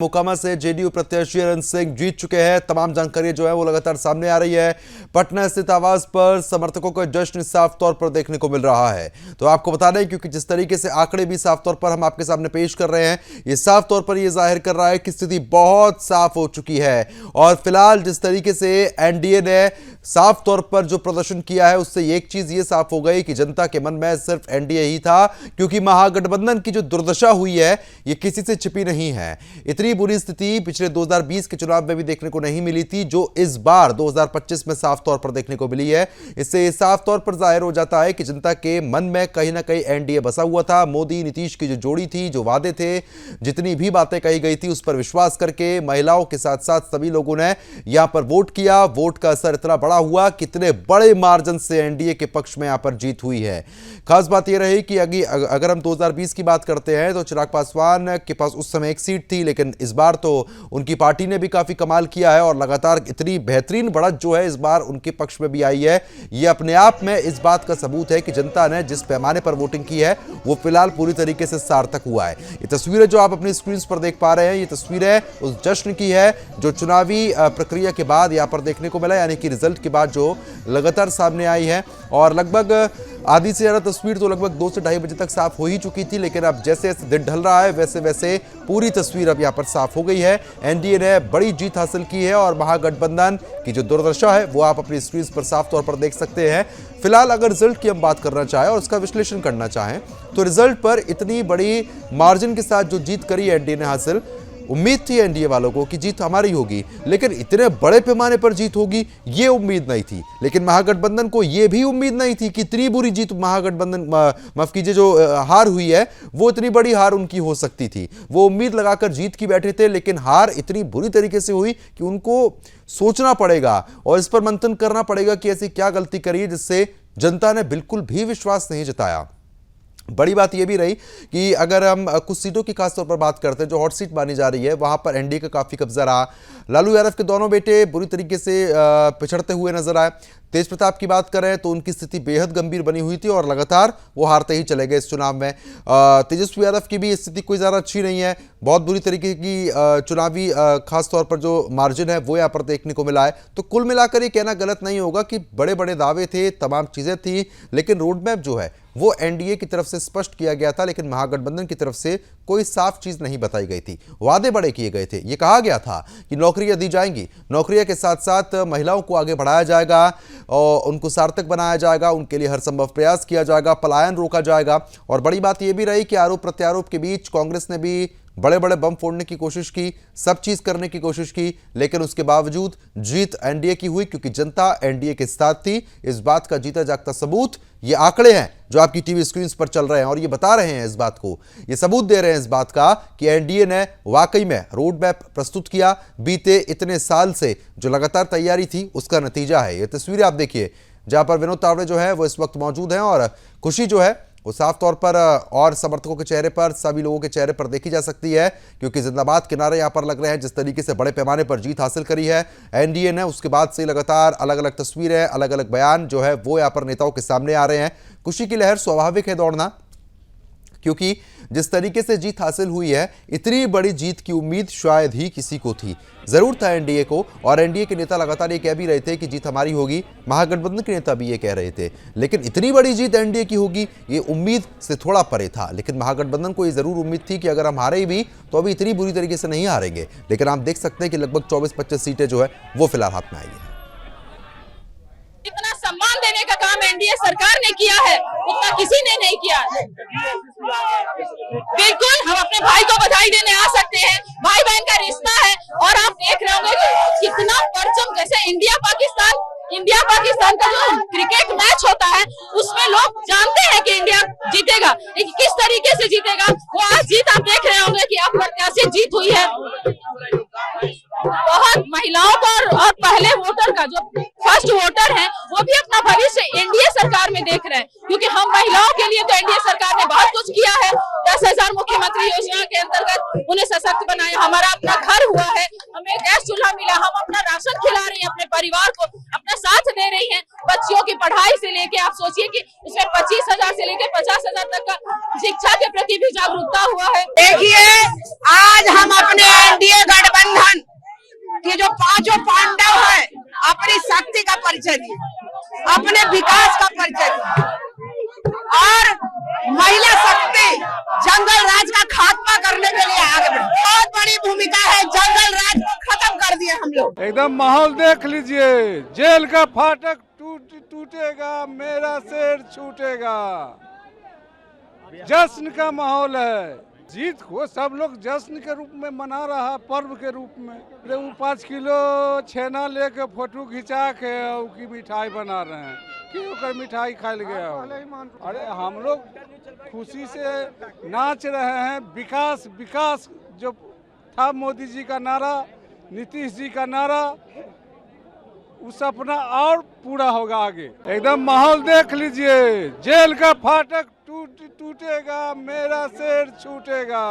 मोकामा से जेडीयू प्रत्याशी अरविंद सिंह जीत चुके हैं। तमाम जानकारी जो है वो लगातार सामने आ रही है। पटना स्थित आवास पर समर्थकों का जश्न साफ तौर पर देखने को मिल रहा है। तो आपको बता दें, क्योंकि जिस तरीके से आंकड़े भी साफ तौर पर हम आपके सामने पेश कर रहे हैं, ये साफ तौर पर ये जाहिर कर रहा है कि स्थिति बहुत साफ हो चुकी है। और फिलहाल जिस तरीके से एनडीए ने साफ तौर पर जो प्रदर्शन किया है, उससे एक चीज ये साफ हो गई कि जनता के मन में सिर्फ एनडीए ही था, क्योंकि महागठबंधन की जो दुर्दशा हुई है ये किसी से छिपी नहीं है। इतनी बुरी स्थिति पिछले 2020 के चुनाव में भी देखने को नहीं मिली थी, जो इस बार 2025 में साफ तौर पर देखने को मिली है। इससे साफ तौर पर जाहिर हो जाता है कि जनता के मन में कहीं ना कहीं एनडीए बसा हुआ था। मोदी नीतीश की जो जोड़ी थी, जो वादे थे, जितनी भी बातें कही गई थी, उस पर विश्वास करके महिलाओं के साथ साथ सभी लोगों ने यहां पर वोट किया। वोट का असर इतना बड़ा हुआ, कितने बड़े मार्जिन से एनडीए के पक्ष में यहां पर जीत हुई है। खास बात यह रही कि अगर हम 2020 की बात करते हैं तो चिराग पासवान के पास उस समय एक सीट थी, लेकिन इस बार तो उनकी पार्टी ने भी काफी कमाल किया है और लगातार इतनी बेहतरीन बढ़त जो है इस बार उनके पक्ष में भी आई है। यह अपने आप में इस बात का सबूत है कि जनता ने जिस पैमाने पर वोटिंग की है वो फिलहाल पूरी तरीके से सार्थक हुआ है। ये तस्वीरें जो आप अपनी स्क्रीन पर देख पा रहे हैं, ये तस्वीरें उस जश्न की है जो चुनावी प्रक्रिया के बाद यहां पर देखने को मिला, यानी कि रिजल्ट के बाद जो लगातार सामने आई है। और लगभग आधी से ज्यादा तस्वीर तो लगभग 2 से ढाई बजे तक साफ हो ही चुकी थी, लेकिन अब जैसे जैसे दिन ढल रहा है वैसे वैसे पूरी तस्वीर अब यहां पर साफ हो गई है। एनडीए ने बड़ी जीत हासिल की है और महागठबंधन की जो दुर्दशा है वो आप अपनी स्क्रीन पर साफ तौर पर देख सकते हैं। फिलहाल अगर रिजल्ट की हम बात करना चाहें और उसका विश्लेषण करना चाहें तो रिजल्ट पर इतनी बड़ी मार्जिन के साथ जो जीत करी एनडीए ने हासिल, उम्मीद थी एनडीए वालों को कि जीत हमारी होगी, लेकिन इतने बड़े पैमाने पर जीत होगी ये उम्मीद नहीं थी। लेकिन महागठबंधन को ये भी उम्मीद नहीं थी कि इतनी बुरी जीत महागठबंधन माफ कीजिए जो हार हुई है वो इतनी बड़ी हार उनकी हो सकती थी। वो उम्मीद लगाकर जीत की बैठे थे, लेकिन हार इतनी बुरी तरीके से हुई कि उनको सोचना पड़ेगा और इस पर मंथन करना पड़ेगा कि ऐसी क्या गलती करी जिससे जनता ने बिल्कुल भी विश्वास नहीं जताया। बड़ी बात यह भी रही कि अगर हम कुछ सीटों की खासतौर पर बात करते हैं जो हॉट सीट मानी जा रही है, वहां पर एनडीए का काफी कब्जा रहा। लालू यादव के दोनों बेटे बुरी तरीके से पिछड़ते हुए नजर आए। तेज प्रताप की बात करें तो उनकी स्थिति बेहद गंभीर बनी हुई थी और लगातार वो हारते ही चले गए इस चुनाव में। तेजस्वी यादव की भी स्थिति कोई ज़्यादा अच्छी नहीं है। बहुत बुरी तरीके की चुनावी खास तौर पर जो मार्जिन है वो यहाँ पर देखने को मिला है। तो कुल मिलाकर ये कहना गलत नहीं होगा कि बड़े बड़े दावे थे, तमाम चीज़ें थी, लेकिन रोड मैप जो है वो एनडीए की तरफ से स्पष्ट किया गया था, लेकिन महागठबंधन की तरफ से कोई साफ चीज नहीं बताई गई थी। वादे बड़े किए गए थे। ये कहा गया था कि नौकरियां दी जाएंगी, नौकरियां के साथ साथ महिलाओं को आगे बढ़ाया जाएगा और उनको सार्थक बनाया जाएगा, उनके लिए हर संभव प्रयास किया जाएगा, पलायन रोका जाएगा। और बड़ी बात यह भी रही कि आरोप प्रत्यारोप के बीच कांग्रेस ने भी बड़े बड़े बम फोड़ने की कोशिश की, सब चीज करने की कोशिश की, लेकिन उसके बावजूद जीत एनडीए की हुई, क्योंकि जनता एनडीए के साथ थी। इस बात का जीता जागता सबूत ये आंकड़े हैं जो आपकी टीवी स्क्रीन पर चल रहे हैं और ये बता रहे हैं इस बात को, ये सबूत दे रहे हैं इस बात का कि एनडीए ने वाकई में रोड मैप प्रस्तुत किया। बीते इतने साल से जो लगातार तैयारी थी उसका नतीजा है। ये तस्वीरें आप देखिए जहां पर विनोद तावड़े जो है वो इस वक्त मौजूद हैं और खुशी जो है वो साफ तौर पर और समर्थकों के चेहरे पर, सभी लोगों के चेहरे पर देखी जा सकती है, क्योंकि जिंदाबाद के नारे यहां पर लग रहे हैं। जिस तरीके से बड़े पैमाने पर जीत हासिल करी है एनडीए ने, उसके बाद से लगातार अलग अलग तस्वीरें, अलग अलग बयान जो है वो यहां पर नेताओं के सामने आ रहे हैं। खुशी की लहर स्वाभाविक है दौड़ना, क्योंकि जिस तरीके से जीत हासिल हुई है, इतनी बड़ी जीत की उम्मीद शायद ही किसी को थी। जरूर था एनडीए को, और एनडीए के नेता लगातार ये कह भी रहे थे कि जीत हमारी होगी, महागठबंधन के नेता भी ये कह रहे थे, लेकिन इतनी बड़ी जीत एनडीए की होगी ये उम्मीद से थोड़ा परे था। लेकिन महागठबंधन को ये जरूर उम्मीद थी कि अगर हम हारे भी तो अभी इतनी बुरी तरीके से नहीं हारेंगे। लेकिन आप देख सकते हैं कि लगभग 24-25 सीटें जो है वो फिलहाल हाथ में आई है। इतना सम्मान देने का काम एनडीए सरकार ने किया है, उतना किसी ने नहीं किया। बिल्कुल हम अपने भाई को बधाई देने आ सकते हैं, भाई बहन का रिश्ता है। और आप देख रहे होंगे कि कितना परचम, जैसे इंडिया पाकिस्तान का जो क्रिकेट मैच होता है उसमें लोग जानते हैं कि इंडिया जीतेगा, लेकिन किस तरीके से जीतेगा वो आज जीत आप देख रहे होंगे कि अप्रत्याशित जीत हुई है। बहुत महिलाओं का और पहले वोटर का जो फर्स्ट वोटर है वो भी अपना भविष्य एनडीए सरकार में देख रहे हैं, क्योंकि हम महिलाओं के लिए तो एनडीए सरकार ने बहुत कुछ किया है। 10,000 मुख्यमंत्री योजना के अंतर्गत उन्हें सशक्त बनाया, हमारा अपना घर हुआ है, हमें गैस चूल्हा मिला, हम अपना राशन खिला रही हैं अपने परिवार को, अपना साथ दे रही हैं। बच्चियों की पढ़ाई से लेके आप सोचिए कि उसमें 25,000 से लेके 50,000 तक का शिक्षा के प्रति भी जागरूकता हुआ है। देखिए, आज हम अपने एनडीए गठबंधन के जो पांचों पांडव हैं अपनी शक्ति का परिचय दिए, अपने विकास का परिचय दिए और महिला शक्ति जंगल राज का खात्मा करने के लिए आगे बढ़े। बहुत बड़ी भूमिका है, जंगल राज को खत्म कर दिए हम लोग। एकदम माहौल देख लीजिए, जेल का फाटक टूटेगा, मेरा शेर छूटेगा, जश्न का माहौल है। जीत को सब लोग जश्न के रूप में मना रहा, पर्व के रूप में। 5 किलो छेना लेके फोटो खिंचा के की मिठाई बना रहे हैं, क्यों मिठाई खाई गया हो। अरे हम लोग खुशी से नाच रहे हैं। विकास विकास जो था मोदी जी का नारा, नीतीश जी का नारा, वो सपना और पूरा होगा आगे। एकदम माहौल देख लीजिए, जेल का फाटक टूटेगा, मेरा शेर छूटेगा,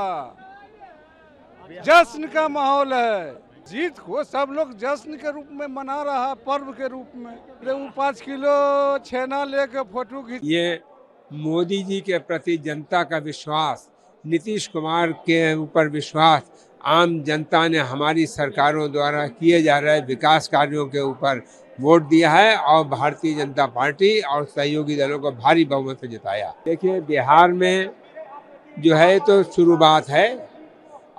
जश्न का माहौल है। जीत को सब लोग जश्न के रूप में मना रहा, पर्व के रूप में। 5 किलो छेना लेके फोटो खींच। ये मोदी जी के प्रति जनता का विश्वास, नीतीश कुमार के ऊपर विश्वास, आम जनता ने हमारी सरकारों द्वारा किए जा रहे विकास कार्यों के ऊपर वोट दिया है और भारतीय जनता पार्टी और सहयोगी दलों को भारी बहुमत से जिताया। देखिए, बिहार में जो है तो शुरुआत है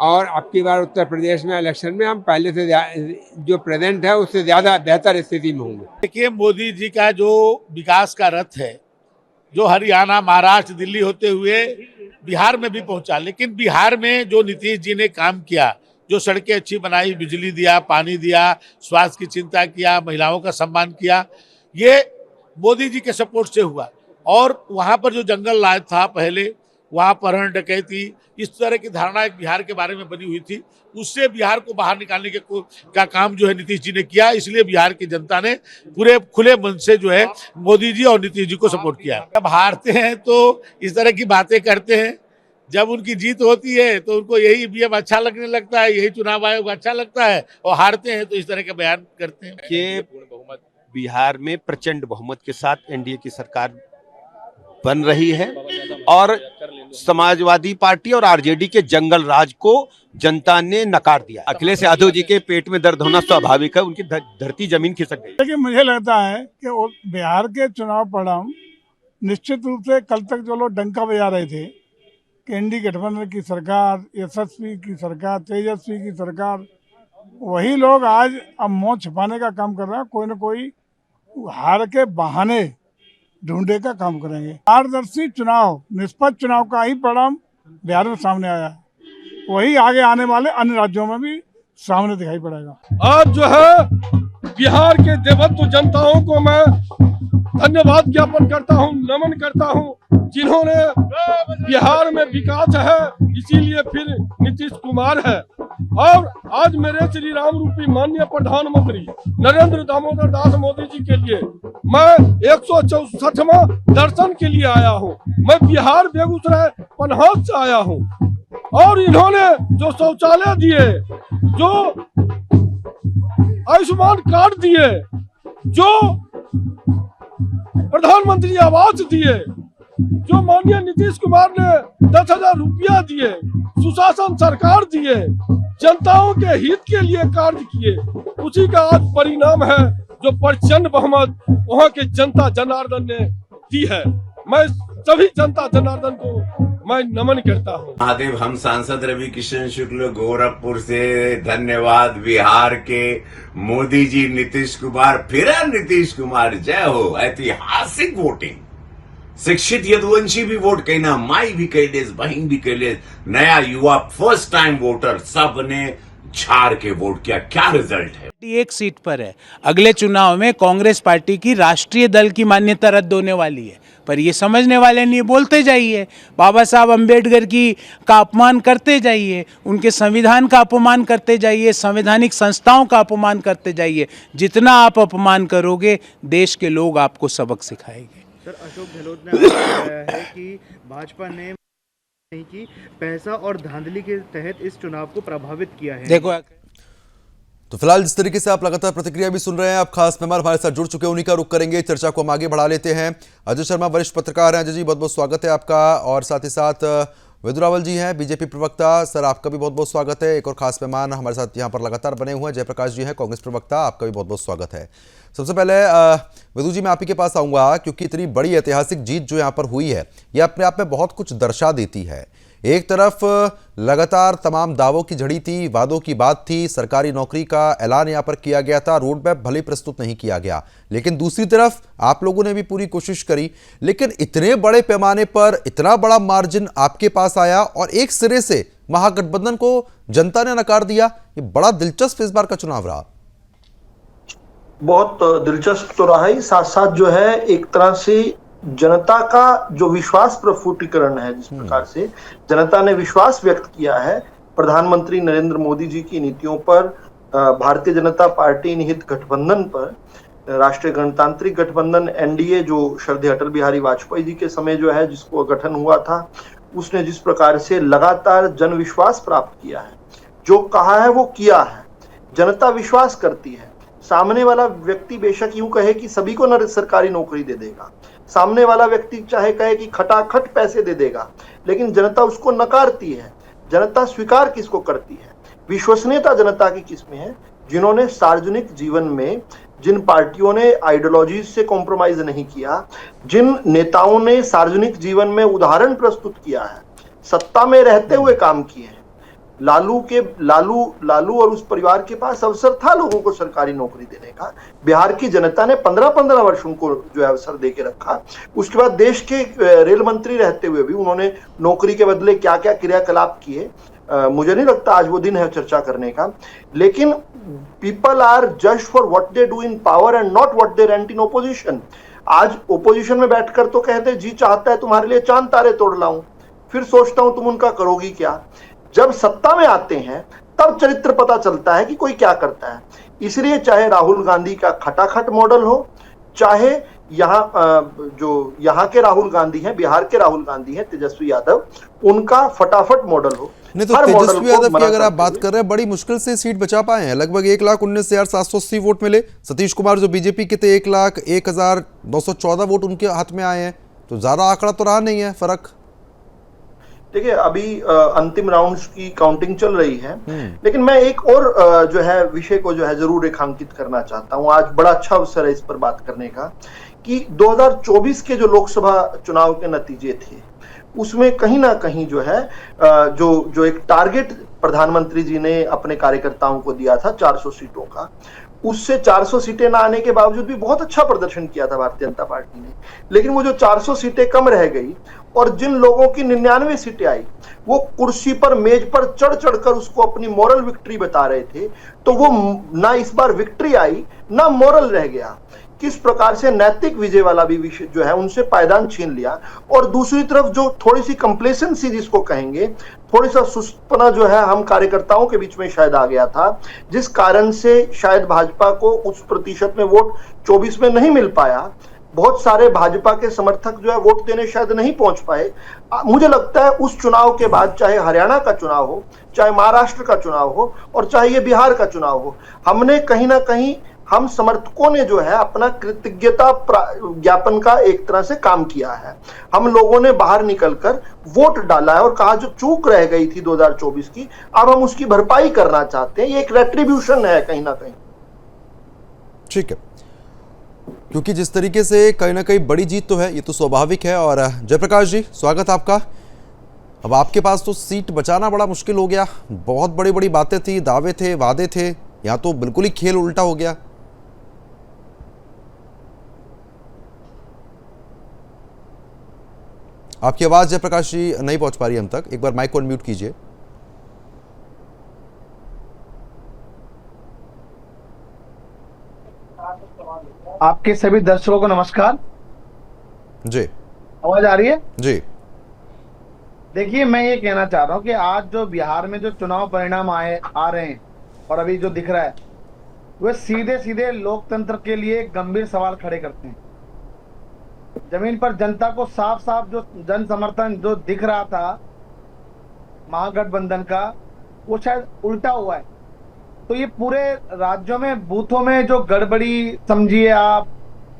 और अब की बार उत्तर प्रदेश में इलेक्शन में हम पहले से जो प्रेजेंट है उससे ज़्यादा बेहतर स्थिति में होंगे। देखिए, मोदी जी का जो विकास का रथ है, जो हरियाणा, महाराष्ट्र, दिल्ली होते हुए बिहार में भी पहुंचा, लेकिन बिहार में जो नीतीश जी ने काम किया, जो सड़कें अच्छी बनाई, बिजली दिया, पानी दिया, स्वास्थ्य की चिंता किया, महिलाओं का सम्मान किया, ये मोदी जी के सपोर्ट से हुआ। और वहाँ पर जो जंगल राज था पहले, वहाँ अपहरण, डकैती, इस तरह की धारणा एक बिहार के बारे में बनी हुई थी, उससे बिहार को बाहर निकालने का काम जो है नीतीश जी ने किया। इसलिए बिहार की जनता ने पूरे खुले मन से जो है मोदी जी और नीतीश जी को सपोर्ट किया। जब हारते हैं तो इस तरह की बातें करते हैं, जब उनकी जीत होती है तो उनको यही ईवीएम अच्छा लगने लगता है, यही चुनाव आयोग अच्छा लगता है, और हारते हैं तो इस तरह के बयान करते हैं। कि बिहार में प्रचंड बहुमत के साथ एनडीए की सरकार बन रही है और समाजवादी पार्टी और आरजेडी के जंगल राज को जनता ने नकार दिया। अखिलेश यादव जी के पेट में दर्द होना स्वाभाविक है, उनकी धरती जमीन खिसक गई। लेकिन मुझे लगता है कि बिहार के चुनाव परिणाम निश्चित रूप से कल तक जो लोग डंका बजा रहे थे कि एनडीए गठबंधन की सरकार, यशस्वी की सरकार, तेजस्वी की सरकार, वही लोग आज अब मुंह छिपाने का काम कर रहे हैं, कोई न कोई हार के बहाने ढूंढे का काम करेंगे। पारदर्शी चुनाव, निष्पक्ष चुनाव का ही परिणाम बिहार में सामने आया है, वही आगे आने वाले अन्य राज्यों में भी सामने दिखाई पड़ेगा। आज जो है बिहार के देवत्व जनताओं को मैं धन्यवाद ज्ञापन करता हूँ, नमन करता हूँ, जिन्होंने बिहार में विकास है, इसीलिए फिर नीतीश कुमार है। और आज मेरे श्री राम रूपी माननीय प्रधानमंत्री नरेंद्र दामोदर दास मोदी जी के लिए मैं 164वां दर्शन के लिए आया हूँ। मैं बिहार बेगूसराय पन्हास से आया हूँ और इन्होंने जो शौचालय दिए, जो आयुष्मान कार्ड दिए, जो प्रधानमंत्री आवास दिए, जो माननीय नीतीश कुमार ने 10,000 रुपया दिए, सुशासन सरकार दिए, जनताओं के हित के लिए कार्य किए, उसी का आज परिणाम है जो प्रचंड बहुमत वहाँ के जनता जनार्दन ने दी है। मैं सभी जनता जनार्दन को मैं नमन करता हूँ। महादेव, हम सांसद रवि किशन शुक्ल गोरखपुर से, धन्यवाद। बिहार के मोदी जी, नीतीश कुमार, फिर नीतीश कुमार, जय हो। ऐतिहासिक वोटिंग, शिक्षित यदुवंशी भी वोट कहना, माई भी कैलेस, बहन भी कैलेस, नया युवा, फर्स्ट टाइम वोटर, सब ने झाड़ के वोट किया। क्या रिजल्ट है? एक सीट पर है। अगले चुनाव में कांग्रेस पार्टी की राष्ट्रीय दल की मान्यता रद्द होने वाली है। पर ये समझने वाले नहीं, बोलते जाइए, बाबा साहब अम्बेडकर का अपमान करते जाइए, उनके संविधान का अपमान करते जाइए, संवैधानिक संस्थाओं का अपमान करते जाइए। जितना आप अपमान करोगे, देश के लोग आपको सबक सिखाएंगे। सर, अशोक गहलोत ने आरोप लगाया है कि भाजपा ने नहीं की, पैसा और धांधली के तहत इस चुनाव को प्रभावित किया है। देखो, तो फिलहाल जिस तरीके से आप लगातार प्रतिक्रिया भी सुन रहे हैं, आप खास मेहमान हमारे साथ जुड़ चुके हैं, उन्हीं का रुख करेंगे। चर्चा को हम आगे बढ़ा लेते हैं। अजय शर्मा वरिष्ठ पत्रकार हैं। अजय जी, बहुत बहुत स्वागत है आपका। और साथ ही साथ विदुरावल जी हैं, बीजेपी प्रवक्ता। सर, आपका भी बहुत बहुत स्वागत है। एक और खास मेहमान हमारे साथ यहाँ पर लगातार बने हुए हैं, जयप्रकाश जी हैं, कांग्रेस प्रवक्ता। आपका भी बहुत बहुत स्वागत है। सबसे पहले विदु जी, मैं आप ही के पास आऊँगा, क्योंकि इतनी बड़ी ऐतिहासिक जीत जो यहाँ पर हुई है, ये अपने आप में बहुत कुछ दर्शा देती है। एक तरफ लगातार तमाम दावों की झड़ी थी, वादों की बात थी, सरकारी नौकरी का ऐलान यहाँ पर किया गया था, रोड मैप भले प्रस्तुत नहीं किया गया, लेकिन दूसरी तरफ आप लोगों ने भी पूरी कोशिश करी। लेकिन इतने बड़े पैमाने पर इतना बड़ा मार्जिन आपके पास आया और एक सिरे से महागठबंधन को जनता ने नकार दिया। ये बड़ा दिलचस्प इस बार का चुनाव रहा। बहुत दिलचस्प तो रहा ही, साथ साथ जो है एक तरह से जनता का जो विश्वास प्रस्फुटीकरण है, जिस प्रकार से जनता ने विश्वास व्यक्त किया है प्रधानमंत्री नरेंद्र मोदी जी की नीतियों पर, भारतीय जनता पार्टी निहित गठबंधन पर, राष्ट्रीय गणतांत्रिक गठबंधन एनडीए जो श्रद्धेय अटल बिहारी वाजपेयी जी के समय जो है जिसको गठन हुआ था, उसने जिस प्रकार से लगातार जन विश्वास प्राप्त किया है, जो कहा है वो किया है। जनता विश्वास करती है। सामने वाला व्यक्ति बेशक यूं कहे कि सभी को सरकारी नौकरी दे देगा, सामने वाला व्यक्ति चाहे कहे कि खटाखट पैसे दे देगा, लेकिन जनता उसको नकारती है। जनता स्वीकार किसको करती है? विश्वसनीयता जनता की किसमें है? जिन्होंने सार्वजनिक जीवन में, जिन पार्टियों ने आइडियोलॉजी से कॉम्प्रोमाइज नहीं किया, जिन नेताओं ने सार्वजनिक जीवन में उदाहरण प्रस्तुत किया है, सत्ता में रहते हुए काम किए हैं। लालू और उस परिवार के पास अवसर था लोगों को सरकारी नौकरी देने का। बिहार की जनता ने 15-15 वर्ष उनको जो है अवसर देके रखा। उसके बाद देश के रेल मंत्री रहते हुए भी उन्होंने नौकरी के बदले क्या क्या क्रियाकलाप किए, मुझे नहीं लगता आज वो दिन है चर्चा करने का। लेकिन पीपल आर जज for what they do in power and not what they rent in opposition. आज ओपोजिशन में बैठकर तो कहते जी चाहता है तुम्हारे लिए चांद तारे तोड़ लाऊं, फिर सोचता हूं तुम उनका करोगी क्या। जब सत्ता में आते हैं तब चरित्र पता चलता है कि कोई क्या करता है। इसलिए चाहे राहुल गांधी का खटाखट मॉडल हो, चाहे यहाँ के राहुल गांधी हैं, बिहार के राहुल गांधी हैं, तेजस्वी यादव, उनका फटाफट मॉडल हो। नहीं तो तेजस्वी यादव की अगर आप बात कर रहे हैं, बड़ी मुश्किल से सीट बचा पाए हैं। लगभग 1,19,780 वोट मिले। सतीश कुमार जो बीजेपी के थे, 1,01,914 वोट उनके हाथ में आए हैं। तो ज्यादा आंकड़ा तो रहा नहीं है फर्क। देखिए, अभी अंतिम राउंड्स की काउंटिंग चल रही है, लेकिन मैं एक और जो है विषय को जो है जरूर रेखांकित करना चाहता हूं। आज बड़ा अच्छा अवसर है इस पर बात करने का कि 2024 के जो लोकसभा चुनाव के नतीजे थे, उसमें कहीं ना कहीं जो है जो एक टारगेट प्रधानमंत्री जी ने अपने कार्यकर्ताओं को दिया था 400 सीटों का, उससे 400 सीटें ना आने के बावजूद भी बहुत अच्छा प्रदर्शन किया था भारतीय जनता पार्टी ने। लेकिन वो जो 400 सीटें कम रह गई और जिन लोगों की 99 सीटें आई, वो कुर्सी पर, मेज पर चढ़ चढ़कर उसको अपनी मॉरल विक्ट्री बता रहे थे। तो वो ना इस बार विक्ट्री आई, ना मॉरल रह गया। किस प्रकार से नैतिक विजय वाला भी विषय जो है उनसे पायदान छीन लिया। और दूसरी तरफ जो थोड़ी सी कंप्लेसेंसी जिसको कहेंगे, थोड़ी सा सुस्तपना जो है हम कार्यकर्ताओं के बीच में शायद आ गया था, जिस कारण से शायद भाजपा को उस प्रतिशत में वोट 24 में नहीं मिल पाया। बहुत सारे भाजपा के समर्थक जो है वोट देने शायद नहीं पहुंच पाए। मुझे लगता है उस चुनाव के बाद, चाहे हरियाणा का चुनाव हो, चाहे महाराष्ट्र का चुनाव हो और चाहे ये बिहार का चुनाव हो, हमने कहीं ना कहीं, हम समर्थकों ने जो है अपना कृतज्ञता ज्ञापन का एक तरह से काम किया है। हम लोगों ने बाहर निकलकर वोट डाला है और कहा जो चूक रह गई थी 2024 की, अब हम उसकी भरपाई करना चाहते हैं। ये एक रेट्रीब्यूशन है कहीं ना कहीं। ठीक है, क्योंकि जिस तरीके से कहीं ना कहीं बड़ी जीत तो है, ये तो स्वाभाविक है। और जयप्रकाश जी, स्वागत आपका। अब आपके पास तो सीट बचाना बड़ा मुश्किल हो गया। बहुत बड़ी बड़ी बातें थी, दावे थे, वादे थे, यहाँ तो बिल्कुल ही खेल उल्टा हो गया। आपकी आवाज जयप्रकाश जी नहीं पहुंच पा रही हम तक। एक बार माइक को अनम्यूट कीजिए। आपके सभी दर्शकों को नमस्कार। जी, आवाज आ रही है? जी देखिए, मैं ये कहना चाह रहा हूँ कि आज जो बिहार में जो चुनाव परिणाम आ रहे हैं और अभी जो दिख रहा है, वे सीधे सीधे लोकतंत्र के लिए गंभीर सवाल खड़े करते हैं। जमीन पर जनता को साफ साफ जो जन समर्थन जो दिख रहा था महागठबंधन का, वो शायद उल्टा हुआ है। तो ये पूरे राज्यों में बूथों में जो गड़बड़ी समझिए आप,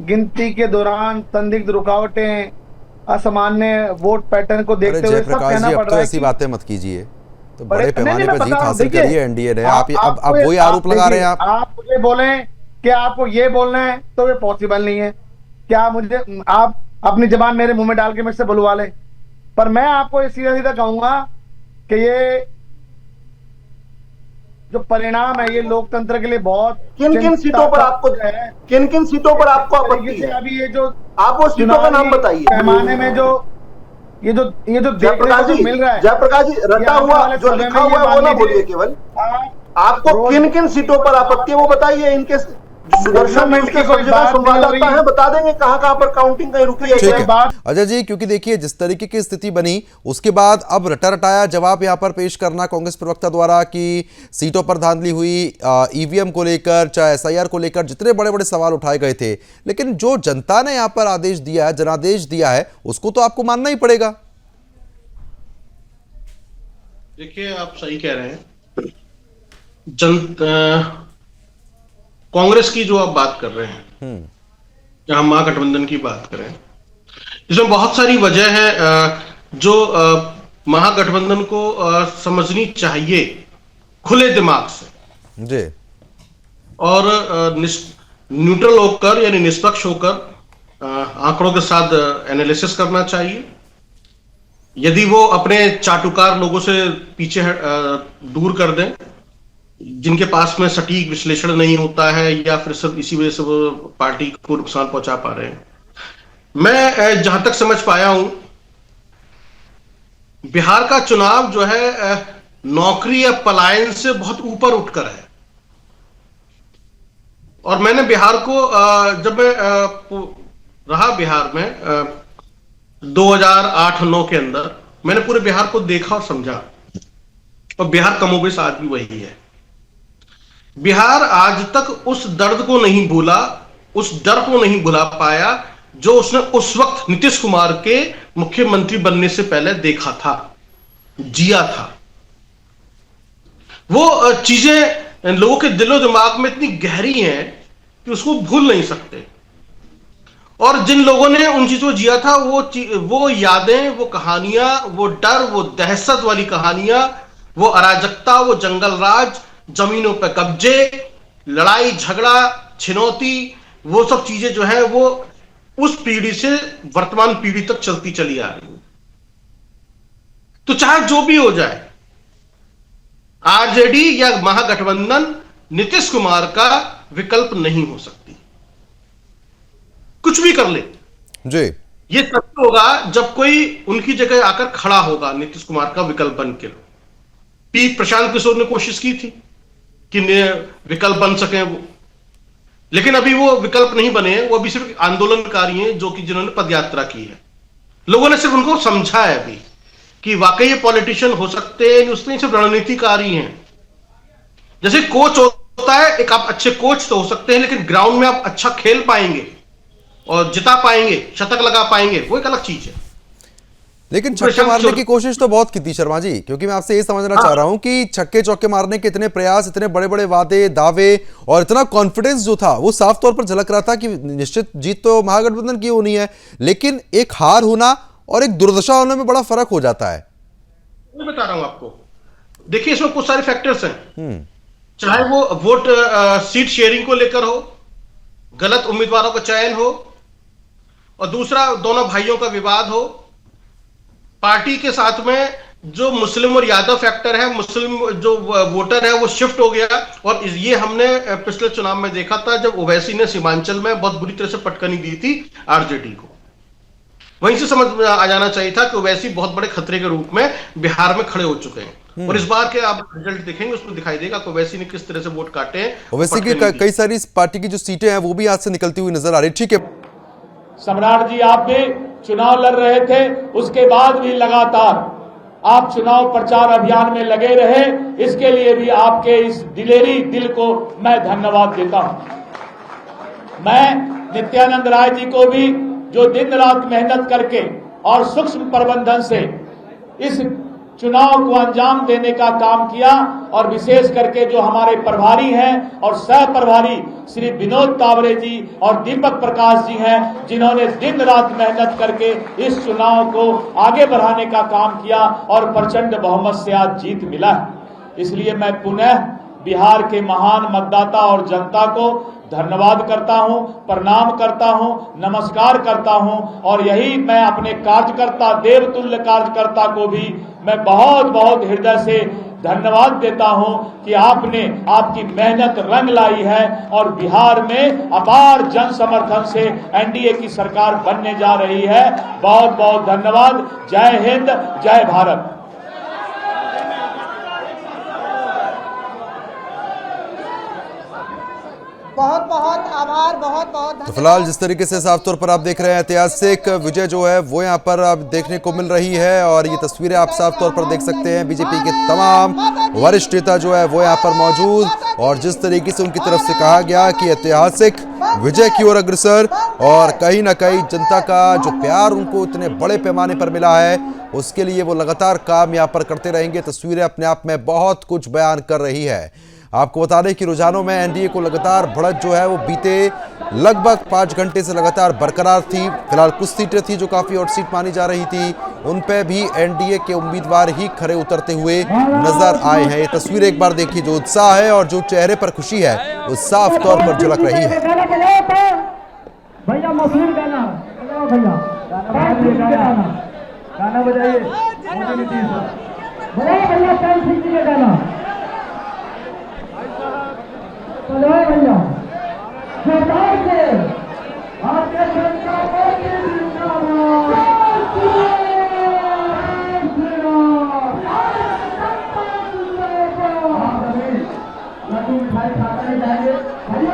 गिनती के दौरान संदिग्ध रुकावटें, असामान्य वोट पैटर्न को देखते हुए सब जयप्रकाश कहना जी, पड़ अब तो रहा है ऐसी कि बातें मत कीजिए। तो बड़े पैमाने नहीं, पर मैं जीत बता रहा हूं, हासिल देखिए, करी है एनडीए ने। आप आपको वही आरोप लगा रहे हैं आप। आप मुझे बोलें कि आपको ये बोलना है तो ये पॉसिबल नहीं है। क्या मुझे आप अपनी जबान मेरे मुंह में डाल के मुझसे बुलवा लें, पर मैं आपको ये सीधा सीधा कहूंगा कि ये जो परिणाम है ये लोकतंत्र के लिए बहुत किन किन सीटों पर आपको है, किन किन सीटों पर आपको आपत्ति है? अभी ये जो आप वो सीटों का नाम बताइए। पैमाने में जो ये जो देखने को जो मिल रहा है, जयप्रकाश जी, रटा हुआ जो लिखा हुआ है वो ना बोलिए केवल। आपको किन किन सीटों पर आपत्ति है वो बताइए। इनके सुदर्शन में इसके सब जगह संवाददाता है, बता देंगे कहां पर काउंटिंग कहीं रुकी है। ठीक है अजय जी, क्योंकि देखिए जिस तरीके की स्थिति बनी उसके बाद अब रटा रटाया जवाब यहां पर पेश करना कांग्रेस प्रवक्ता द्वारा कि सीटों पर धांधली हुई, ईवीएम को लेकर चाहे एसआईआर को लेकर जितने बड़े बड़े सवाल उठाए गए थे, लेकिन जो जनता ने यहां पर आदेश दिया है, जनादेश दिया है, उसको तो आपको मानना ही पड़ेगा। देखिए, आप सही कह रहे हैं। कांग्रेस की जो आप बात कर रहे हैं, या हम महागठबंधन की बात करें, इसमें बहुत सारी वजह है जो महागठबंधन को समझनी चाहिए खुले दिमाग से जी, और न्यूट्रल होकर यानी निष्पक्ष होकर आंकड़ों के साथ एनालिसिस करना चाहिए। यदि वो अपने चाटुकार लोगों से पीछे दूर कर दें जिनके पास में सटीक विश्लेषण नहीं होता है, या फिर सिर्फ इसी वजह से वो पार्टी को नुकसान पहुंचा पा रहे हैं। मैं जहां तक समझ पाया हूं, बिहार का चुनाव जो है नौकरी या पलायन से बहुत ऊपर उठकर है। और मैंने बिहार को जब मैं रहा बिहार में 2008-9 के अंदर, मैंने पूरे बिहार को देखा और समझा, और बिहार कमोबेश आज भी वही है। बिहार आज तक उस दर्द को नहीं भूला, उस डर को नहीं भुला पाया जो उसने उस वक्त नीतीश कुमार के मुख्यमंत्री बनने से पहले देखा था, जिया था। वो चीजें लोगों के दिलो दिमाग में इतनी गहरी हैं कि उसको भूल नहीं सकते। और जिन लोगों ने उन चीजों को जिया था, वो यादें, वो कहानियां, वो डर, वो दहशत वाली कहानियां, वो अराजकता, वो जंगल राज, जमीनों पर कब्जे, लड़ाई झगड़ा, छिनौती, वो सब चीजें जो है वो उस पीढ़ी से वर्तमान पीढ़ी तक चलती चली आ रही है। तो चाहे जो भी हो जाए, आरजेडी या महागठबंधन नीतीश कुमार का विकल्प नहीं हो सकती। कुछ भी कर ले जी, ये तब होगा जब कोई उनकी जगह आकर खड़ा होगा नीतीश कुमार का विकल्प बन के। पी प्रशांत किशोर ने कोशिश की थी कि विकल्प बन सके वो, लेकिन अभी वो विकल्प नहीं बने हैं। वो अभी सिर्फ आंदोलनकारी हैं जो कि जिन्होंने पदयात्रा की है। लोगों ने सिर्फ उनको समझा है अभी कि वाकई ये पॉलिटिशियन हो सकते हैं, उसमें सिर्फ रणनीतिकारी हैं। जैसे कोच होता है, एक आप अच्छे कोच तो हो सकते हैं, लेकिन ग्राउंड में आप अच्छा खेल पाएंगे और जिता पाएंगे, शतक लगा पाएंगे, वो एक अलग चीज है। लेकिन छक्के मारने की कोशिश तो बहुत की थी शर्मा जी, क्योंकि मैं आपसे ये समझना चाह रहा हूं कि छक्के चौके मारने के इतने प्रयास, इतने बड़े बड़े वादे, दावे और इतना कॉन्फिडेंस जो था वो साफ तौर पर झलक रहा था कि निश्चित जीत तो महागठबंधन की होनी है, लेकिन एक हार होना और एक दुर्दशा होने में बड़ा फर्क हो जाता है। मैं बता रहा हूं आपको, देखिए इसमें कुछ सारे फैक्टर्स हैं। चाहे वो वोट सीट शेयरिंग को लेकर हो, गलत उम्मीदवारों का चयन हो, और दूसरा दोनों भाइयों का विवाद हो, पार्टी के साथ में जो मुस्लिम और यादव फैक्टर है, मुस्लिम जो वोटर है वो शिफ्ट हो गया। और ये हमने पिछले चुनाव में देखा था जब ओवैसी ने सीमांचल में बहुत बुरी तरह से पटकनी दी थी आरजेडी को। वहीं से समझ में आ जाना चाहिए था कि ओवैसी बहुत बड़े खतरे के रूप में बिहार में खड़े हो चुके हैं। और इस बार के आप रिजल्ट देखेंगे उसमें दिखाई देगा कि ओवैसी ने किस तरह से वोट काटे हैं। ओवैसी की कई सारी पार्टी की जो सीटें हैं वो भी आज से निकलती हुई नजर आ रही है। ठीक है सम्राट जी, आप भी चुनाव लड़ रहे थे, उसके बाद भी लगातार आप चुनाव प्रचार अभियान में लगे रहे, इसके लिए भी आपके इस दिलेरी दिल को मैं धन्यवाद देता हूं। मैं नित्यानंद राय जी को भी, जो दिन रात मेहनत करके और सूक्ष्म प्रबंधन से इस चुनाव को अंजाम देने का काम किया, और विशेष करके जो हमारे प्रभारी हैं और सह प्रभारी श्री विनोद तावरे जी और दीपक प्रकाश जी हैं, जिन्होंने दिन रात मेहनत करके इस चुनाव को आगे बढ़ाने का काम किया और प्रचंड बहुमत से आज जीत मिला है। इसलिए मैं पुनः बिहार के महान मतदाता और जनता को धन्यवाद करता हूं, प्रणाम करता हूं, नमस्कार करता हूं, और यही मैं अपने कार्यकर्ता, देवतुल्य कार्यकर्ता को भी मैं बहुत बहुत हृदय से धन्यवाद देता हूं कि आपने, आपकी मेहनत रंग लाई है और बिहार में अपार जन समर्थन से एनडीए की सरकार बनने जा रही है। बहुत बहुत धन्यवाद। जय हिंद, जय भारत। बहुत बहुत आभार, बहुत बहुत तो फिलहाल जिस तरीके से साफ तौर पर आप देख रहे हैं, ऐतिहासिक विजय जो है वो यहाँ पर अब देखने को मिल रही है, और ये तस्वीरें आप साफ तौर पर देख सकते हैं। बीजेपी के तमाम वरिष्ठ नेता जो है वो यहाँ पर मौजूद, और जिस तरीके से उनकी तरफ से कहा गया कि ऐतिहासिक विजय की ओर अग्रसर, और कहीं ना कहीं जनता का जो प्यार उनको इतने बड़े पैमाने पर मिला है, उसके लिए वो लगातार काम यहाँ पर करते रहेंगे। तस्वीरें अपने आप में बहुत कुछ बयान कर रही है। आपको बता दें कि रुझानों में एनडीए को लगातार बढ़त जो है वो बीते लगभग 5 घंटे से लगातार बरकरार थी। फिलहाल कुछ सीटें थी जो काफी हॉट सीट मानी जा रही थी, उन पे भी एनडीए के उम्मीदवार ही खड़े उतरते हुए नजर आए हैं। ये तस्वीर एक बार देखिए, जो उत्साह है और जो चेहरे पर खुशी है वो साफ तौर पर झलक रही है। भैया मशहूर गाना गाना बजाइए, भैया सिंह जी का गाना भैया सरकार से आपके जनता पार्टी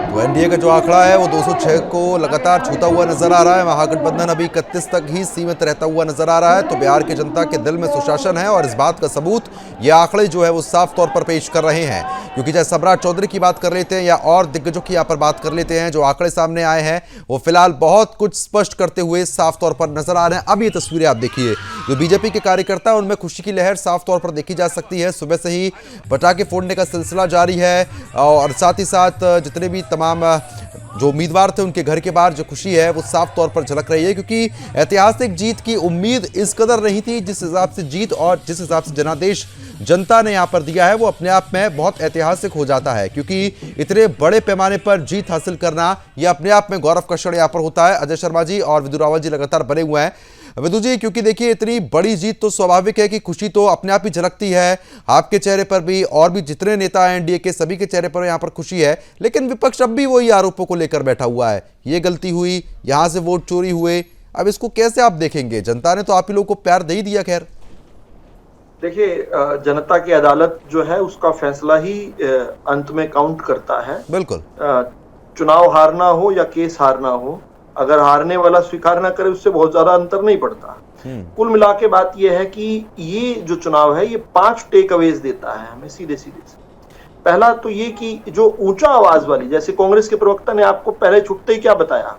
तो एनडीए का जो आंकड़ा है वो 206 को लगातार छूता हुआ नजर आ रहा है। महागठबंधन अभी 31 तक ही सीमित रहता हुआ नजर आ रहा है। तो बिहार की जनता के दिल में सुशासन है, और इस बात का सबूत ये आंकड़े जो है वो साफ तौर पर पेश कर रहे हैं। क्योंकि चाहे सम्राट चौधरी की बात कर लेते हैं या और दिग्गजों की यहाँ पर बात कर लेते हैं, जो आंकड़े सामने आए हैं वो फिलहाल बहुत कुछ स्पष्ट करते हुए साफ तौर पर नजर आ रहे हैं। अब ये तस्वीरें आप देखिए, जो बीजेपी के कार्यकर्ता हैं उनमें खुशी की लहर साफ तौर पर देखी जा सकती है। सुबह से ही पटाखे फोड़ने का सिलसिला जारी है, और साथ ही साथ जितने भी तमाम जो उम्मीदवार थे उनके घर के बाहर जो खुशी है वो साफ तौर पर झलक रही है। क्योंकि ऐतिहासिक जीत की उम्मीद इस कदर नहीं थी, जिस हिसाब से जीत और जिस हिसाब से जनादेश जनता ने यहाँ पर दिया है वो अपने आप में बहुत ऐतिहासिक हो जाता है। क्योंकि इतने बड़े पैमाने पर जीत हासिल करना ये अपने आप में गौरव का क्षण यहाँ पर होता है। अजय शर्मा जी और विदु रावल जी लगातार बने हुए हैं। विदु जी, क्योंकि देखिए इतनी बड़ी जीत तो स्वाभाविक है कि खुशी तो अपने आप ही झलकती है, आपके चेहरे पर भी और भी जितने नेता हैं एनडीए के सभी के चेहरे पर यहाँ पर खुशी है। लेकिन विपक्ष अब भी वही आरोपों को लेकर बैठा हुआ है, ये गलती हुई, यहाँ से वोट चोरी हुए। अब इसको कैसे आप देखेंगे? जनता ने तो आप ही लोगों को प्यार दे ही दिया। खैर देखिए, जनता की अदालत जो है उसका फैसला ही अंत में काउंट करता है। बिल्कुल, चुनाव हारना हो या केस हारना हो, अगर हारने वाला स्वीकार ना करे उससे बहुत ज्यादा अंतर नहीं पड़ता। कुल मिला के बात यह है कि ये जो चुनाव है ये 5 टेक अवेज देता है हमें सीधे सीधे से। पहला तो ये कि जो ऊंचा आवाज वाली, जैसे कांग्रेस के प्रवक्ता ने आपको पहले छुट्टे ही क्या बताया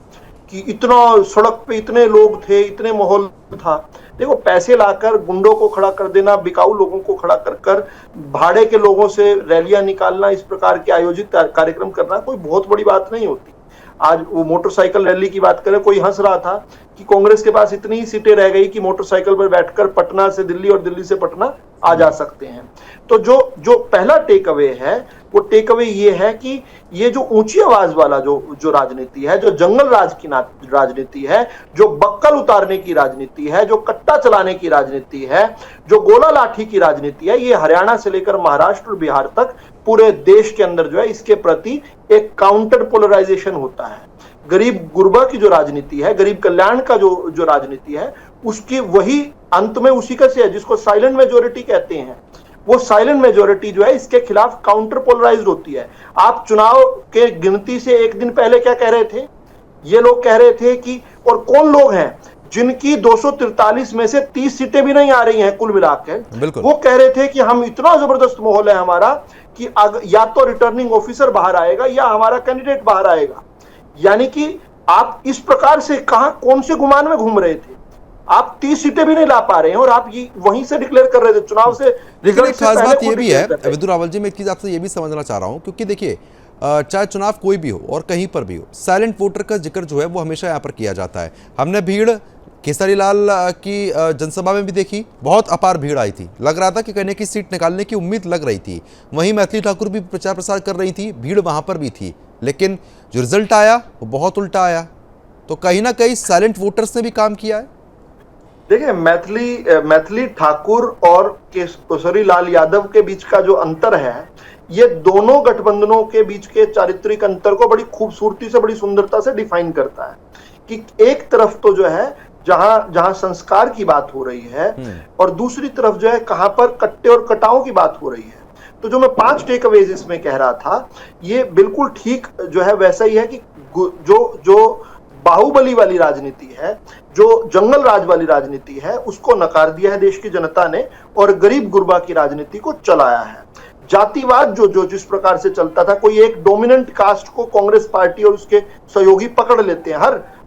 कि इतना सड़क पे इतने लोग थे, इतने माहौल था। देखो, पैसे लाकर गुंडों को खड़ा कर देना, बिकाऊ लोगों को खड़ा कर भाड़े के लोगों से रैलियां निकालना, इस प्रकार के आयोजित कार्यक्रम करना कोई बहुत बड़ी बात नहीं होती। आज वो मोटरसाइकिल रैली की बात करें, कोई हंस रहा था कि कांग्रेस के पास इतनी ही सीटें रह गई कि मोटरसाइकिल पर बैठकर पटना से दिल्ली और दिल्ली से पटना आ जा सकते हैं। तो जो पहला टेक अवे है वो टेक अवे ये है कि ये जो ऊंची आवाज वाला जो राजनीति है, जो जंगल राज की राजनीति है, जो बक्कल उतारने की राजनीति है, जो कट्टा चलाने की राजनीति है, जो गोला लाठी की राजनीति है, ये हरियाणा से लेकर महाराष्ट्र और बिहार तक पूरे देश के अंदर जो है इसके प्रति एक काउंटर पोलराइजेशन होता है। गरीब गुरबा की जो राजनीति है, गरीब कल्याण का जो राजनीति है, उसकी वही अंत में उसी का से है, जिसको साइलेंट मेजोरिटी कहते हैं। वो साइलेंट मेजोरिटी जो है इसके खिलाफ काउंटर पोलराइज्ड होती है। आप चुनाव के गिनती से एक दिन पहले क्या कह रहे थे? ये लोग कह रहे थे कि, और कौन लोग हैं जिनकी 243 में से 30 सीटें भी नहीं आ रही हैं कुल मिलाकर, बिल्कुल। वो कह रहे थे कि हम इतना जबरदस्त माहौल है हमारा कि या तो रिटर्निंग ऑफिसर बाहर आएगा या हमारा कैंडिडेट बाहर आएगा। यानी कि आप इस प्रकार से कहां कौन से गुमान में घूम रहे थे? आप 30 सीटें भी नहीं ला पा रहे हैं और आप ये वहीं से डिक्लेयर कर रहे थे चुनाव से। लेकिन एक खास बात ये भी है विदुर रावल जी, मैं एक चीज आपसे ये भी समझना चाह रहा हूं, क्योंकि देखिए चाहे चुनाव कोई भी हो और कहीं पर भी हो, साइलेंट वोटर का जिक्र जो है वो हमेशा यहाँ पर किया जाता है। हमने भीड़ केसरी लाल की जनसभा में भी देखी, बहुत अपार भीड़ आई थी, लग रहा था कि कहने की सीट निकालने की उम्मीद लग रही थी। वहीं मैथिली ठाकुर भी प्रचार प्रसार कर रही थी, भीड़ वहां पर भी थी, लेकिन जो रिजल्ट आया वो बहुत उल्टा आया। तो कहीं ना कहीं साइलेंट वोटर्स ने भी काम किया है। देखिए, मैथिली ठाकुर और केसरी लाल यादव के बीच का जो अंतर है, ये दोनों गठबंधनों के बीच के चारित्रिक अंतर को बड़ी खूबसूरती से, बड़ी सुंदरता से डिफाइन करता है कि एक तरफ तो जो है जहां संस्कार की बात हो रही है और दूसरी तरफ जो है कहां पर कट्टे और कटाओं की बात हो रही है। तो जो मैं 5 टेक अवेज इसमें कह रहा था, ये बिल्कुल ठीक जो है वैसा ही है कि जो बाहुबली वाली राजनीति है, जो जंगल राज वाली राजनीति है, उसको नकार दिया है देश की जनता ने और गरीब गुरबा की राजनीति को चलाया है। जातिवाद जो जिस प्रकार से चलता था, कोई एक डोमिनेंट कास्ट को कांग्रेस पार्टी और उसके सहयोगी पकड़ लेते हैं।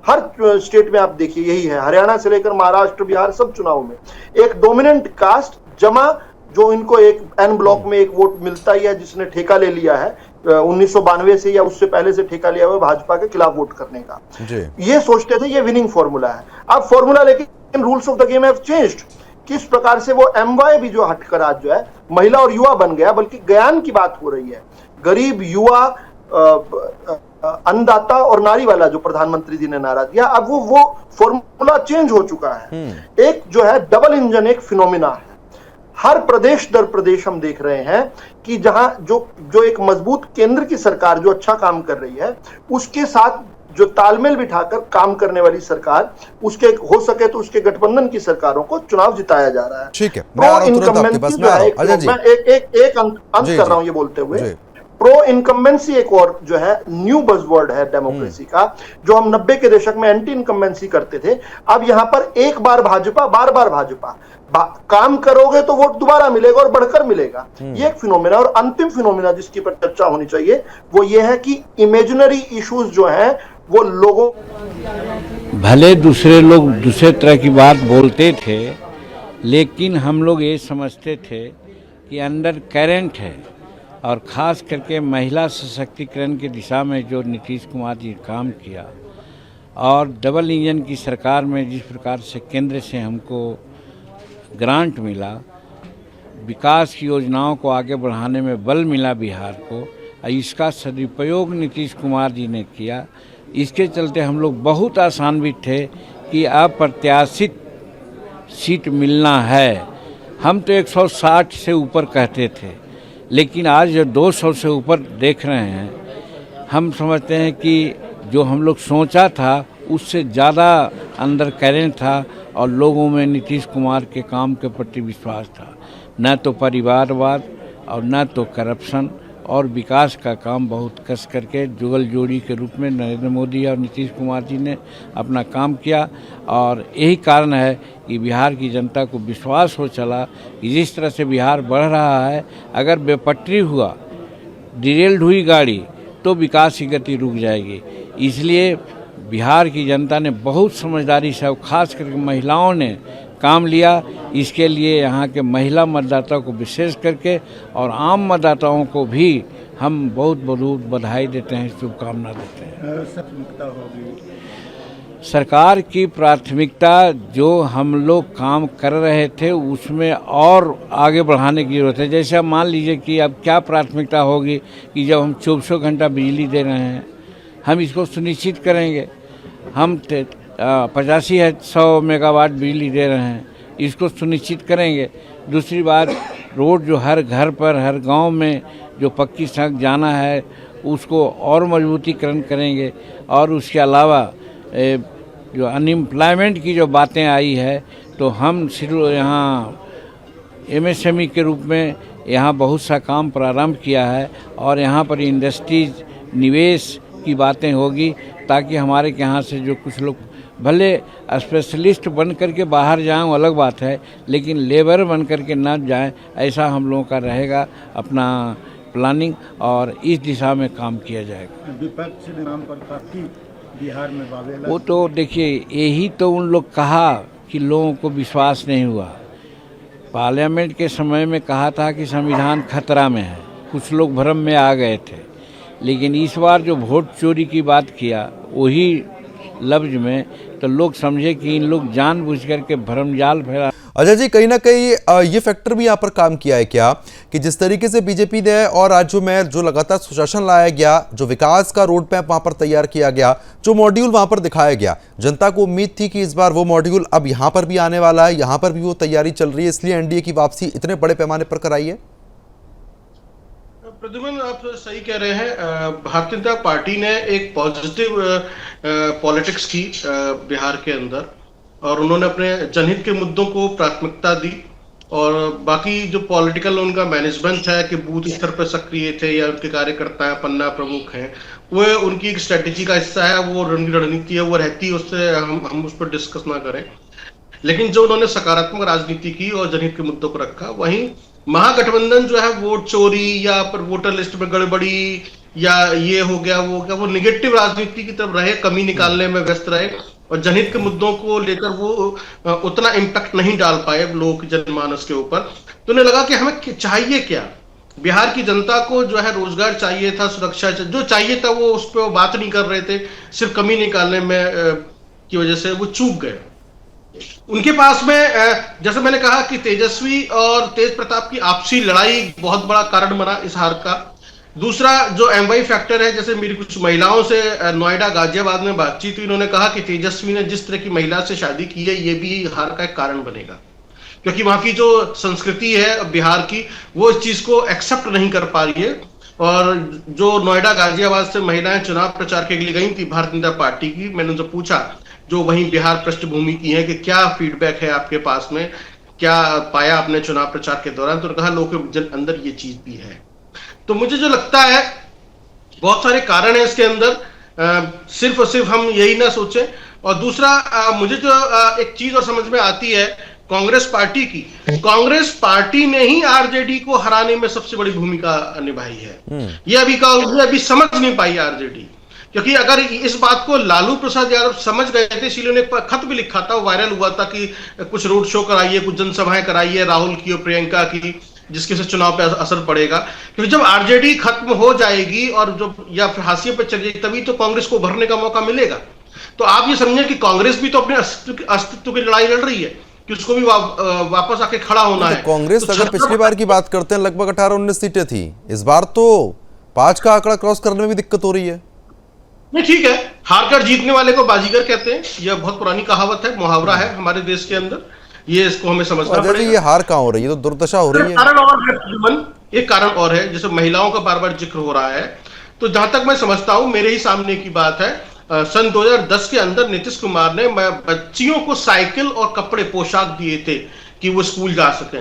हर स्टेट में आप देखिए यही है, हरियाणा से लेकर महाराष्ट्र, बिहार, सब चुनाव में एक डोमिनेंट कास्ट जमा जो इनको एक एन ब्लॉक में एक वोट मिलता ही है, जिसने ठेका ले लिया है 1992 से या उससे पहले से ठेका लिया हुआ भाजपा के खिलाफ वोट करने का। ये सोचते थे ये विनिंग फॉर्मूला है। अब फॉर्मूला, लेकिन rules of the game have changed. किस प्रकार से वो एमवाय भी जो हटकर आज जो है महिला और युवा बन गया, बल्कि ज्ञान की बात हो रही है। गरीब, युवा, अन्नदाता और नारी वाला जो प्रधानमंत्री जी ने नारा दिया, अब वो फॉर्मूला चेंज हो चुका है। एक जो है डबल इंजन एक फिनोमिना है। हर प्रदेश दर प्रदेश हम देख रहे हैं कि जहां जो एक मजबूत केंद्र की सरकार जो अच्छा काम कर रही है, उसके साथ जो तालमेल बिठाकर काम करने वाली सरकार, उसके हो सके तो उसके गठबंधन की सरकारों को चुनाव जिताया जा रहा है। ठीक है, मैं एक अंत कर रहा हूं ये बोलते हुए, प्रो इनकम्बेंसी एक और जो है न्यू बज़वर्ड है डेमोक्रेसी का, जो हम 90 के दशक में एंटी इनकम्बेंसी करते थे। अब यहां पर एक बार भाजपा, बार बार भाजपा, काम करोगे तो वोट दोबारा मिलेगा और बढ़कर मिलेगा। ये एक फिनोमेना। और अंतिम फिनोमेना जिसकी पर चर्चा होनी चाहिए वो ये है कि इमेजिनरी इश्यूज जो हैं वो लोगों, भले दूसरे लोग दूसरे तरह की बात बोलते थे, लेकिन हम लोग ये समझते थे कि अंडर करंट है, और ख़ास करके महिला सशक्तिकरण की दिशा में जो नीतीश कुमार जी काम किया और डबल इंजन की सरकार में जिस प्रकार से केंद्र से हमको ग्रांट मिला, विकास की योजनाओं को आगे बढ़ाने में बल मिला बिहार को, इसका सदुपयोग नीतीश कुमार जी ने किया। इसके चलते हम लोग बहुत आशान्वित थे कि अप्रत्याशित सीट मिलना है। हम तो 160 से ऊपर कहते थे, लेकिन आज जो 200 से ऊपर देख रहे हैं, हम समझते हैं कि जो हम लोग सोचा था उससे ज़्यादा अंदर करंट था और लोगों में नीतीश कुमार के काम के प्रति विश्वास था। न तो परिवारवाद और न तो करप्शन, और विकास का काम बहुत कस करके जुगल जोड़ी के रूप में नरेंद्र मोदी और नीतीश कुमार जी ने अपना काम किया। और यही कारण है कि बिहार की जनता को विश्वास हो चला कि जिस तरह से बिहार बढ़ रहा है, अगर बेपटरी हुआ, डिरेल्ड हुई गाड़ी, तो विकास की गति रुक जाएगी। इसलिए बिहार की जनता ने बहुत समझदारी से, खास करके महिलाओं ने काम लिया। इसके लिए यहाँ के महिला मतदाताओं को विशेष करके और आम मतदाताओं को भी हम बहुत बहुत बधाई देते हैं, शुभकामना देते हैं। सरकार की प्राथमिकता जो हम लोग काम कर रहे थे उसमें और आगे बढ़ाने की जरूरत है। जैसे अब मान लीजिए कि अब क्या प्राथमिकता होगी कि जब हम 24 घंटा बिजली दे रहे हैं, हम इसको सुनिश्चित करेंगे। हम 85-100 मेगावाट बिजली दे रहे हैं, इसको सुनिश्चित करेंगे। दूसरी बात, रोड जो हर घर पर, हर गांव में जो पक्की सड़क जाना है, उसको और मजबूतीकरण करेंगे। और उसके अलावा जो अनएम्प्लॉयमेंट की जो बातें आई है, तो हम सिर्फ यहाँ MSME के रूप में यहाँ बहुत सा काम प्रारंभ किया है और यहाँ पर इंडस्ट्रीज, निवेश की बातें होगी, ताकि हमारे यहाँ से जो कुछ लोग भले स्पेशलिस्ट बन करके बाहर जाएं वो अलग बात है, लेकिन लेबर बन करके ना जाएं, ऐसा हम लोगों का रहेगा अपना प्लानिंग, और इस दिशा में काम किया जाएगा। विपक्ष के नाम पर काफी बिहार में वावेला, वो तो देखिए, यही तो उन लोग कहा कि लोगों को विश्वास नहीं हुआ। पार्लियामेंट के समय में कहा था कि संविधान खतरा में है, कुछ लोग भ्रम में आ गए थे, लेकिन इस बार जो वोट चोरी की बात किया वही लफ्ज में, तो लोग समझे कि इन लोग जानबूझ करके भ्रमजाल फैला। अजय जी, कहीं ना कहीं ये फैक्टर भी यहाँ पर काम किया है क्या कि जिस तरीके से बीजेपी ने और राज्यों में जो लगातार सुशासन लाया गया, जो विकास का रोड मैप वहां पर तैयार किया गया, जो मॉड्यूल वहां पर दिखाया गया, जनता को उम्मीद थी कि इस बार वो मॉड्यूल अब यहाँ पर भी आने वाला है, यहाँ पर भी वो तैयारी चल रही है, इसलिए एनडीए की वापसी इतने बड़े पैमाने पर कराई है? प्रद्युमन, आप सही कह रहे हैं। भारतीय जनता पार्टी ने एक पॉजिटिव पॉलिटिक्स की बिहार के अंदर, और उन्होंने अपने जनहित के मुद्दों को प्राथमिकता दी, और बाकी जो पॉलिटिकल उनका मैनेजमेंट है कि बूथ स्तर पर सक्रिय थे या उनके कार्यकर्ता हैं, पन्ना प्रमुख हैं, वो उनकी एक स्ट्रेटेजी का हिस्सा है, वो रणनीति है, वो रहती है, उससे हम उस पर डिस्कस ना करें। लेकिन जो उन्होंने सकारात्मक राजनीति की और जनहित के मुद्दों को रखा, वहीं महागठबंधन जो है वोट चोरी या पर वोटर लिस्ट में गड़बड़ी या ये हो गया वो हो गया, वो निगेटिव राजनीति की तरफ रहे, कमी निकालने में व्यस्त रहे, और जनहित के मुद्दों को लेकर वो उतना इम्पैक्ट नहीं डाल पाए लोगों की जनमानस के ऊपर। तो उन्हें लगा कि हमें चाहिए क्या, बिहार की जनता को जो है रोजगार चाहिए था, सुरक्षा जो चाहिए था, वो उस पर बात नहीं कर रहे थे, सिर्फ कमी निकालने में की वजह से वो चूक गए। उनके पास में जैसे मैंने कहा कि तेजस्वी और तेज प्रताप की आपसी लड़ाई बहुत बड़ा कारण बना इस हार का। दूसरा जो एमवाई फैक्टर है, जैसे मेरी कुछ महिलाओं से नोएडा गाजियाबाद में बातचीत हुई, उन्होंने कहा कि तेजस्वी ने जिस तरह की महिला से शादी की है, ये भी हार का एक कारण बनेगा, क्योंकि वहां की जो संस्कृति है बिहार की, वो इस चीज को एक्सेप्ट नहीं कर पा रही है। और जो नोएडा गाजियाबाद से महिलाएं चुनाव प्रचार के लिए गई थी भारतीय जनता पार्टी की, मैंने उनसे पूछा, जो वहीं बिहार पृष्ठभूमि की है, कि क्या फीडबैक है आपके पास में, क्या पाया आपने चुनाव प्रचार के दौरान? तो कहा लोगों के अंदर ये चीज भी है। तो मुझे जो लगता है बहुत सारे कारण है इसके अंदर, सिर्फ और सिर्फ हम यही ना सोचें। और दूसरा मुझे जो एक चीज और समझ में आती है कांग्रेस पार्टी की, कांग्रेस पार्टी ने ही आरजेडी को हराने में सबसे बड़ी भूमिका निभाई है। ये अभी समझ नहीं पाई आरजेडी, क्योंकि अगर इस बात को लालू प्रसाद यादव समझ गए थे, इसीलिए उन्हें खत भी लिखा था, वायरल हुआ था कि कुछ रोड शो कराइए, कुछ जनसभाएं कराइए राहुल की और प्रियंका की, जिसके से चुनाव पे असर पड़ेगा। क्योंकि जब आरजेडी खत्म हो जाएगी और जो या फिर हाशिए पे चल जाएगी, तभी तो कांग्रेस को उभरने का मौका मिलेगा। तो आप ये समझे कि कांग्रेस भी तो अपने अस्तित्व की लड़ाई लड़ रही है कि उसको भी वापस आके खड़ा होना है। कांग्रेस तो अगर पिछली बार की बात करते हैं लगभग 18-19 सीटें थी, इस बार तो 5 का आंकड़ा क्रॉस करने में भी दिक्कत हो रही है। नहीं, ठीक है, हार कर जीतने वाले को बाजीगर कहते हैं, यह बहुत पुरानी कहावत है, मुहावरा है हमारे देश के अंदर, ये इसको हमें समझना पड़ेगा। ये हार कहाँ हो रही है, तो दुर्दशा हो रही है। कारण और है, एक कारण और है, जैसे महिलाओं का बार बार जिक्र हो रहा है, तो जहां तक मैं समझता हूं, मेरे ही सामने की बात है, सन 2010 के अंदर नीतीश कुमार ने बच्चियों को साइकिल और कपड़े पोशाक दिए थे कि वो स्कूल जा सकें।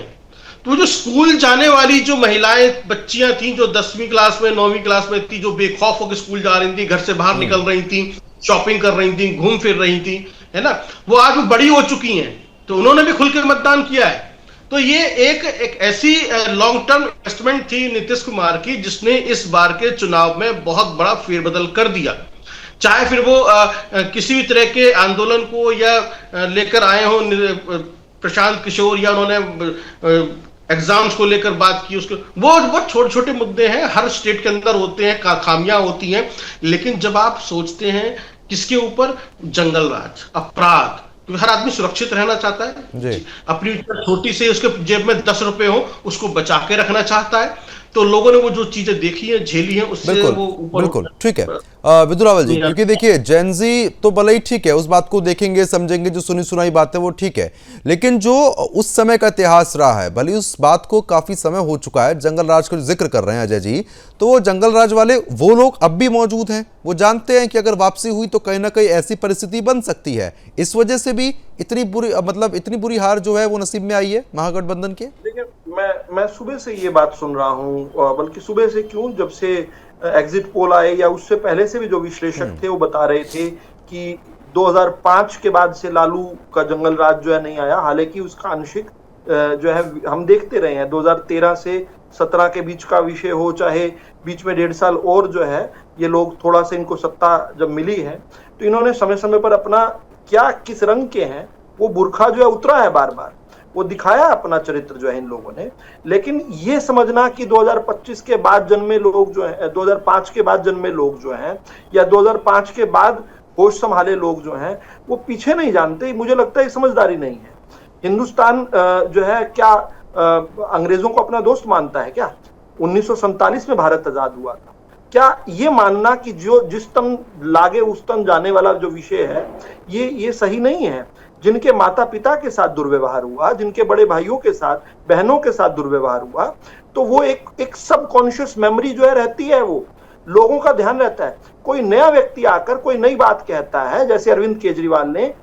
तो जो स्कूल जाने वाली जो महिलाएं बच्चियां थी, जो 10वीं क्लास में 9वीं क्लास में थी, जो बेखौफ होकर स्कूल जा रही थी, घर से बाहर निकल रही थी, शॉपिंग कर रही थी, घूम फिर रही थी, है ना, वो आज बड़ी हो चुकी हैं, तो उन्होंने भी खुल के मतदान किया है। तो ये एक ऐसी लॉन्ग टर्म इन्वेस्टमेंट थी नीतीश कुमार की, जिसने इस बार के चुनाव में बहुत बड़ा फेरबदल कर दिया। चाहे फिर वो किसी भी तरह के आंदोलन को या लेकर आए हो प्रशांत किशोर, या उन्होंने एग्जाम्स को लेकर बात की, उसको वो छोटे छोटे मुद्दे हैं, हर स्टेट के अंदर होते हैं, खामियां होती हैं। लेकिन जब आप सोचते हैं किसके ऊपर, जंगल राज, अपराध, क्योंकि हर आदमी सुरक्षित रहना चाहता है, अपनी छोटी से उसके जेब में 10 रुपए हो उसको बचा के रखना चाहता है। तो लोगों ने वो जो चीजें देखी है, झेली है, उससे वो ऊपर। बिल्कुल ठीक है विदुर रावल जी, क्योंकि देखिए जेनजी तो भले ही ठीक है, उस बात को देखेंगे समझेंगे, जो सुनी सुनाई बात है वो ठीक है, लेकिन जो उस समय का इतिहास रहा है, भले उस बात को काफी समय हो चुका है, जंगल राज का जिक्र कर रहे हैं अजय जी, तो वो जंगल राज वाले वो लोग अब भी मौजूद हैं, वो जानते हैं कि अगर वापसी हुई तो कहीं ना कहीं ऐसी परिस्थिति बन सकती है, इस वजह से भी इतनी बुरी हार जो है वो नसीब में आई है महागठबंधन के। देखिए, मैं सुबह से ये बात सुन रहा हूँ, बल्कि सुबह से क्यों, जब से एग्जिट पोल आए या उससे पहले से भी जो विश्लेषक थे वो बता रहे थे कि 2005 के बाद से लालू का जंगल राज जो है नहीं आया, हालांकि उसका आंशिक जो है हम देखते रहे हैं। 2013 से 17 के बीच का विषय हो, चाहे बीच में 1.5 साल और जो है ये लोग थोड़ा सा इनको सत्ता जब मिली है तो इन्होंने समय समय पर अपना क्या किस रंग के हैं वो बुर्खा जो है उतरा है, बार बार वो दिखाया अपना चरित्र जो है इन लोगों ने। लेकिन ये समझना कि 2025 के बाद जन्मे लोग जो है, 2005 के बाद जन्मे लोग जो हैं या 2005 के बाद होश संभाले लोग जो हैं वो पीछे नहीं जानते, मुझे लगता है समझदारी नहीं है। हिंदुस्तान जो है क्या अंग्रेजों को अपना दोस्त मानता है क्या? 1947 में भारत आजाद हुआ था। क्या ये मानना कि जो जिस तन लागे उस तन जाने वाला जो विषय है ये सही नहीं है? जिनके माता पिता के साथ दुर्व्यवहार हुआ, जिनके बड़े भाइयों के साथ बहनों के साथ दुर्व्यवहार हुआ, तो वो एक सबकॉन्शियस मेमोरी जो है रहती है, वो लोगों का ध्यान रहता है। कोई नया व्यक्ति आकर कोई नई बात कहता है, जैसे अरविंद केजरीवाल ने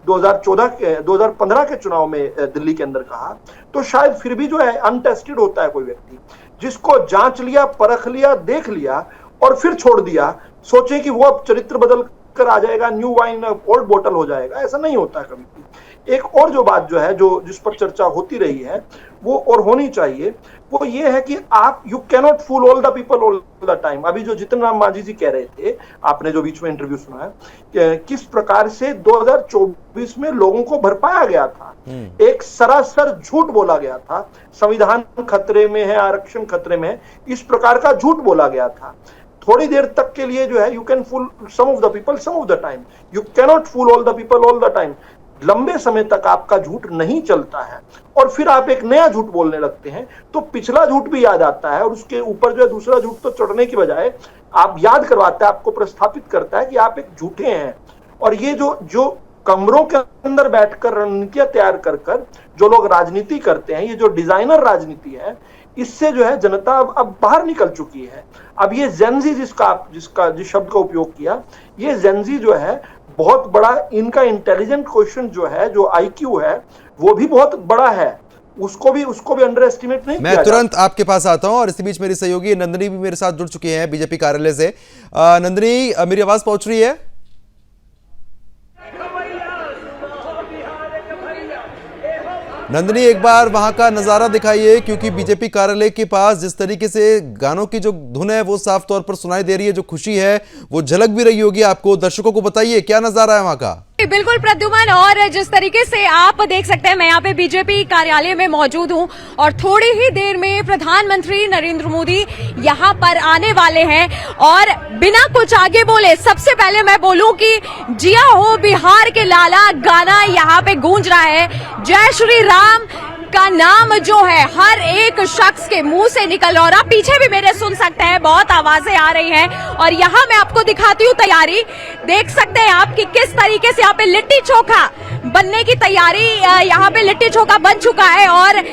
2015 के चुनाव में दिल्ली के अंदर कहा, तो शायद फिर भी जो है अनटेस्टेड होता है कोई व्यक्ति, जिसको जांच लिया, परख लिया, देख लिया और फिर छोड़ दिया, सोचे कि वो अब चरित्र बदल कर आ जाएगा, न्यू वाइन ओल्ड बोतल हो जाएगा, ऐसा नहीं होता कभी भी। एक और जो बात जो है जिस पर चर्चा होती रही है वो और होनी चाहिए, वो ये है कि आप you cannot fool all the people all the time. अभी जो जितन राम मांझी जी कह रहे थे, आपने जो बीच में इंटरव्यू सुना है, किस प्रकार से 2024 में लोगों को भरपाया गया था, एक सरासर झूठ बोला गया था, संविधान खतरे में है, आरक्षण खतरे में है, इस प्रकार का झूठ बोला गया था। थोड़ी देर तक के लिए जो है you can fool some of the people some of the time, you cannot fool all the people all the time. लंबे समय तक आपका झूठ नहीं चलता है और फिर आप एक नया झूठ बोलने लगते हैं तो पिछला झूठ भी याद आता है और उसके ऊपर जो है दूसरा झूठ तो चढ़ने की बजाय आप याद करवाता है, आपको प्रस्थापित करता है कि आप एक झूठे हैं। और ये जो कमरों के अंदर बैठकर रणनीतियां तैयार कर जो लोग राजनीति करते हैं, ये जो डिजाइनर राजनीति है, इससे जो है जनता अब बाहर निकल चुकी है। अब ये जेनजी जिस शब्द का उपयोग किया, ये जेनजी जो है बहुत बड़ा, इनका इंटेलिजेंट क्वेश्चन जो है, जो आईक्यू है, वो भी बहुत बड़ा है, उसको भी अंडर एस्टिमेट नहीं किया। मैं तुरंत आपके पास आता हूं और इसी बीच मेरी सहयोगी नंदिनी भी मेरे साथ जुड़ चुकी हैं बीजेपी कार्यालय से। नंदिनी, मेरी आवाज पहुंच रही है? नंदिनी, एक बार वहां का नजारा दिखाइए, क्योंकि बीजेपी कार्यालय के पास जिस तरीके से गानों की जो धुन है वो साफ तौर पर सुनाई दे रही है, जो खुशी है वो झलक भी रही होगी आपको। दर्शकों को बताइए क्या नजारा है वहां का। बिल्कुल प्रद्युमन, और जिस तरीके से आप देख सकते हैं, मैं यहाँ पे बीजेपी कार्यालय में मौजूद हूँ और थोड़ी ही देर में प्रधानमंत्री नरेंद्र मोदी यहाँ पर आने वाले हैं। और बिना कुछ आगे बोले सबसे पहले मैं बोलूं कि जिया हो बिहार के लाला गाना यहाँ पे गूंज रहा है। जय श्री राम का नाम जो है हर एक शख्स के मुंह से निकल रहा, और आप पीछे भी मेरे सुन सकते हैं, बहुत आवाजें आ रही हैं। और यहाँ मैं आपको दिखाती हूँ तैयारी, देख सकते हैं आप कि किस तरीके से यहाँ पे लिट्टी चोखा बनने की तैयारी, यहाँ पे लिट्टी चोखा बन चुका है। और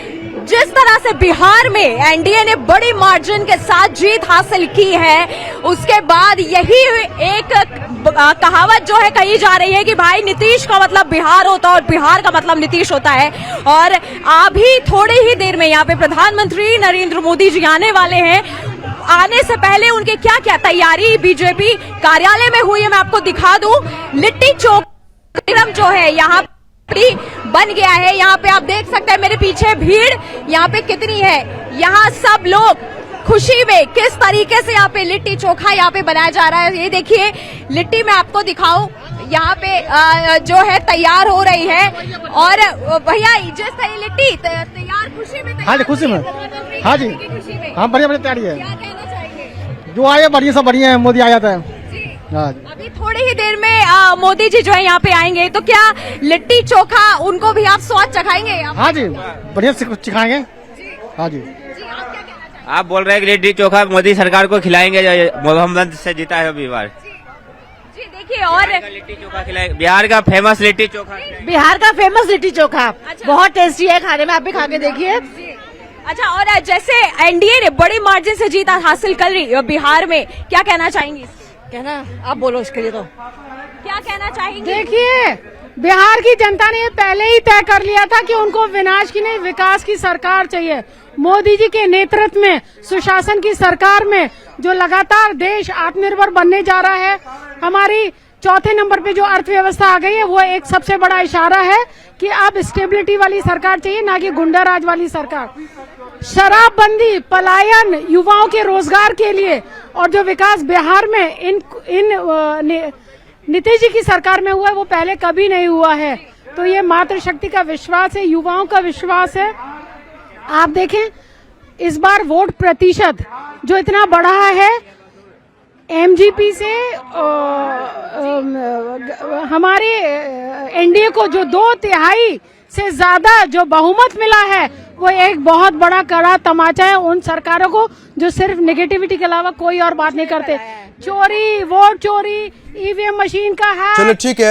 जिस तरह से बिहार में एनडीए ने बड़ी मार्जिन के साथ जीत हासिल की है, उसके बाद यही एक कहावत जो है कही जा रही है कि भाई नीतीश का मतलब बिहार होता है और बिहार का मतलब नीतीश होता है। और अभी थोड़ी ही देर में यहाँ पे प्रधानमंत्री नरेंद्र मोदी जी आने वाले हैं। आने से पहले उनके क्या क्या तैयारी बीजेपी कार्यालय में हुई है मैं आपको दिखा दूं। लिट्टी चोखा जो है यहाँ बन गया है। यहाँ पे आप देख सकते हैं मेरे पीछे भीड़ यहाँ पे कितनी है। यहाँ सब लोग खुशी में किस तरीके से यहाँ पे लिट्टी चोखा यहाँ पे बनाया जा रहा है, ये देखिए। लिट्टी मैं आपको दिखाऊं, यहाँ पे जो है तैयार हो रही है। और भैया जिस तरह लिट्टी तैयार खुशी में, हाँ जी खुशी में, हाँ जी हाँ बढ़िया बढ़िया तैयारी है। जो आए बढ़िया सब बढ़िया है, मोदी आ जाता है। अभी थोड़ी ही देर में मोदी जी जो है यहाँ पे आएंगे, तो क्या लिट्टी चोखा उनको भी आप स्वाद चखाएंगे? हाँ जी बढ़िया सिखाएंगे। हाँ जी आप बोल रहे हैं कि लिट्टी चोखा मोदी सरकार को खिलाएंगे, मोहम्मद से जीता है अभी बार। जी देखिए, और लिट्टी चोखा खिलाएंगे, बिहार का फेमस लिट्टी चोखा, बिहार का फेमस लिट्टी चोखा। अच्छा। बहुत टेस्टी है खाने में, आप भी खा के देखिए। अच्छा, और जैसे एनडीए ने बड़ी मार्जिन से जीत हासिल कर रही बिहार में, क्या कहना चाहेंगी? कहना आप बोलो इसके लिए, तो क्या कहना चाहेंगे? देखिए, बिहार की जनता ने पहले ही तय कर लिया था कि उनको विनाश की नहीं विकास की सरकार चाहिए। मोदी जी के नेतृत्व में, सुशासन की सरकार में जो लगातार देश आत्मनिर्भर बनने जा रहा है, हमारी चौथे नंबर पे जो अर्थव्यवस्था आ गई है वो एक सबसे बड़ा इशारा है कि अब स्टेबिलिटी वाली सरकार चाहिए, ना कि गुंडाराज वाली सरकार। शराबबंदी, पलायन, युवाओं के रोजगार के लिए और जो विकास बिहार में इन नीतीश जी की सरकार में हुआ है वो पहले कभी नहीं हुआ है। तो ये मातृशक्ति का विश्वास है, युवाओं का विश्वास है। आप देखें इस बार वोट प्रतिशत जो इतना बढ़ा है, एमजीपी से हमारे एनडीए को जो 2/3 से ज्यादा जो बहुमत मिला है वो एक बहुत बड़ा कड़ा तमाचा है उन सरकारों को जो सिर्फ नेगेटिविटी के अलावा कोई और बात नहीं करते। चोरी, वोट चोरी, ईवीएम मशीन का हैक। चलो ठीक है।